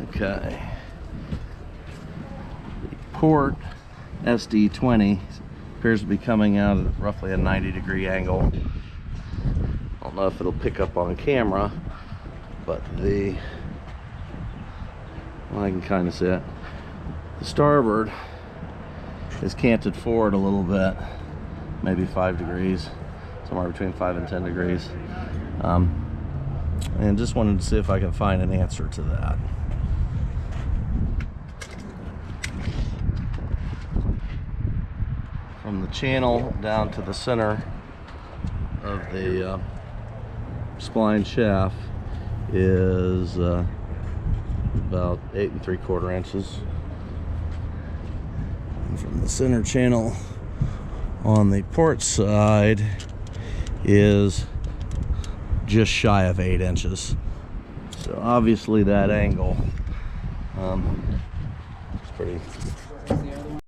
Okay. The port SD20 appears to be coming out at roughly a 90-degree angle. I don't know if it'll pick up on camera, but well, I can kind of see it. The starboard is canted forward a little bit, maybe 5 degrees, somewhere between 5 and 10 degrees. And just wanted to see if I can find an answer to that. From the channel down to the center of the spline shaft is about 8 3/4 inches. And from the center channel on the port side is just shy of 8 inches. So obviously that angle is pretty